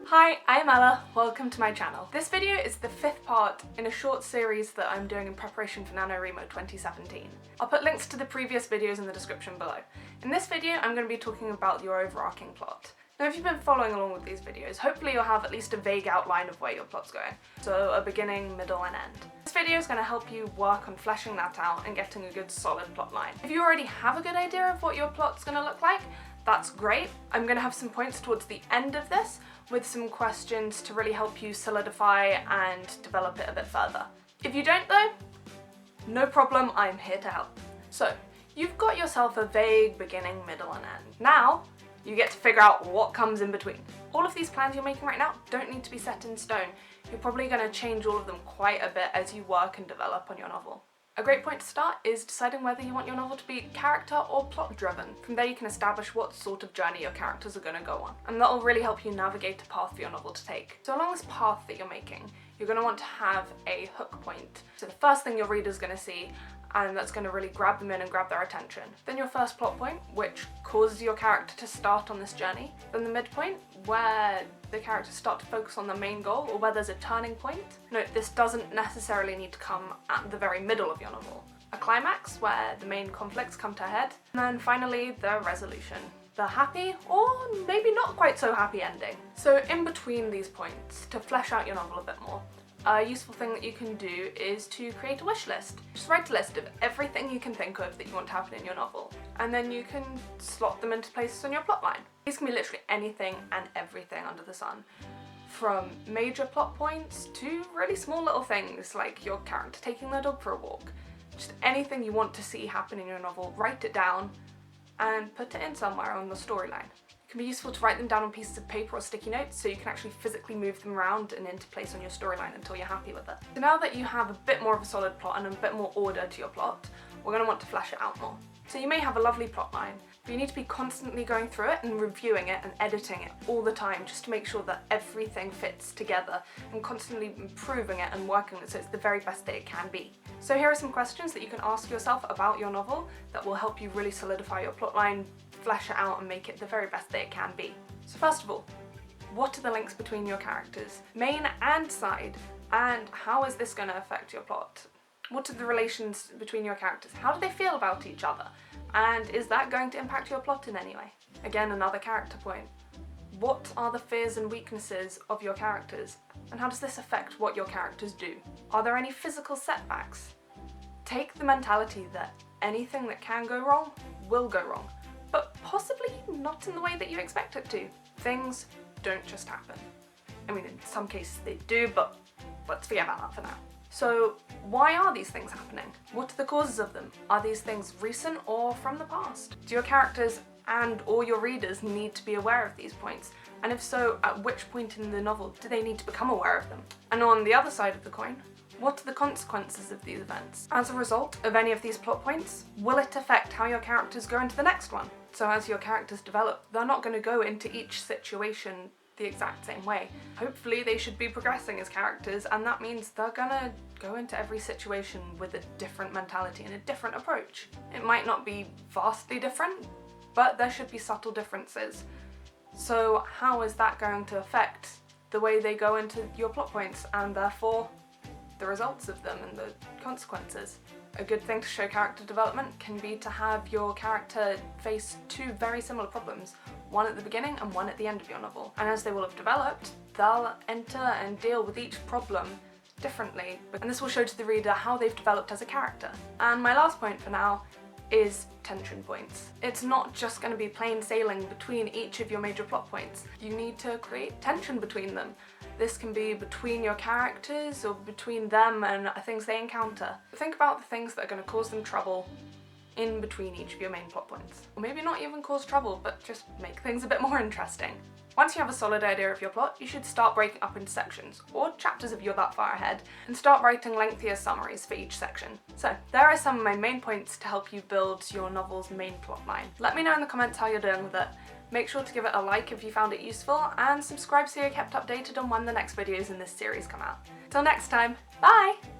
Hi, I'm Ella, welcome to my channel. This video is the fifth part in a short series that I'm doing in preparation for NaNoWriMo 2017. I'll put links to the previous videos in the description below. In this video, I'm going to be talking about your overarching plot. Now, if you've been following along with these videos, hopefully you'll have at least a vague outline of where your plot's going. So a beginning, middle, and end. This video is going to help you work on fleshing that out and getting a good solid plot line. If you already have a good idea of what your plot's going to look like, that's great. I'm going to have some points towards the end of this with some questions to really help you solidify and develop it a bit further. If you don't though, no problem, I'm here to help. So, you've got yourself a vague beginning, middle, and end. Now, you get to figure out what comes in between. All of these plans you're making right now don't need to be set in stone. You're probably going to change all of them quite a bit as you work and develop on your novel. A great point to start is deciding whether you want your novel to be character or plot driven. From there you can establish what sort of journey your characters are going to go on, and that'll really help you navigate a path for your novel to take. So along this path that you're making, you're going to want to have a hook point. So the first thing your reader's going to see, and that's going to really grab them in and grab their attention. Then your first plot point, which causes your character to start on this journey. Then the midpoint, where the characters start to focus on the main goal, or where there's a turning point. Note, this doesn't necessarily need to come at the very middle of your novel. A climax, where the main conflicts come to a head. And then finally, the resolution. The happy, or maybe not quite so happy ending. So in between these points, to flesh out your novel a bit more, a useful thing that you can do is to create a wish list. Just write a list of everything you can think of that you want to happen in your novel, and then you can slot them into places on your plotline. These can be literally anything and everything under the sun, from major plot points to really small little things like your character taking their dog for a walk. Just anything you want to see happen in your novel, write it down and put it in somewhere on the storyline. It can be useful to write them down on pieces of paper or sticky notes so you can actually physically move them around and into place on your storyline until you're happy with it. So now that you have a bit more of a solid plot and a bit more order to your plot, we're going to want to flesh it out more. So you may have a lovely plot line, but you need to be constantly going through it and reviewing it and editing it all the time just to make sure that everything fits together and constantly improving it and working on it so it's the very best that it can be. So here are some questions that you can ask yourself about your novel that will help you really solidify your plotline, flesh it out and make it the very best that it can be. So first of all, what are the links between your characters, main and side, and how is this going to affect your plot? What are the relations between your characters? How do they feel about each other? And is that going to impact your plot in any way? Again, another character point. What are the fears and weaknesses of your characters? And how does this affect what your characters do? Are there any physical setbacks? Take the mentality that anything that can go wrong will go wrong, but possibly not in the way that you expect it to. Things don't just happen. I mean, in some cases they do, but let's forget about that for now. So why are these things happening? What are the causes of them? Are these things recent or from the past? Do your characters and or your readers need to be aware of these points? And if so, at which point in the novel do they need to become aware of them? And on the other side of the coin, what are the consequences of these events? As a result of any of these plot points, will it affect how your characters go into the next one? So as your characters develop, they're not going to go into each situation the exact same way. Hopefully they should be progressing as characters, and that means they're gonna go into every situation with a different mentality and a different approach. It might not be vastly different, but there should be subtle differences. So how is that going to affect the way they go into your plot points and therefore the results of them and the consequences? A good thing to show character development can be to have your character face two very similar problems, one at the beginning and one at the end of your novel. And as they will have developed, they'll enter and deal with each problem differently, and this will show to the reader how they've developed as a character. And my last point for now is tension points. It's not just going to be plain sailing between each of your major plot points. You need to create tension between them. This can be between your characters or between them and things they encounter. Think about the things that are going to cause them trouble in between each of your main plot points. Or maybe not even cause trouble, but just make things a bit more interesting. Once you have a solid idea of your plot, you should start breaking up into sections, or chapters if you're that far ahead, and start writing lengthier summaries for each section. So, there are some of my main points to help you build your novel's main plotline. Let me know in the comments how you're doing with it. Make sure to give it a like if you found it useful, and subscribe so you're kept updated on when the next videos in this series come out. Till next time, bye!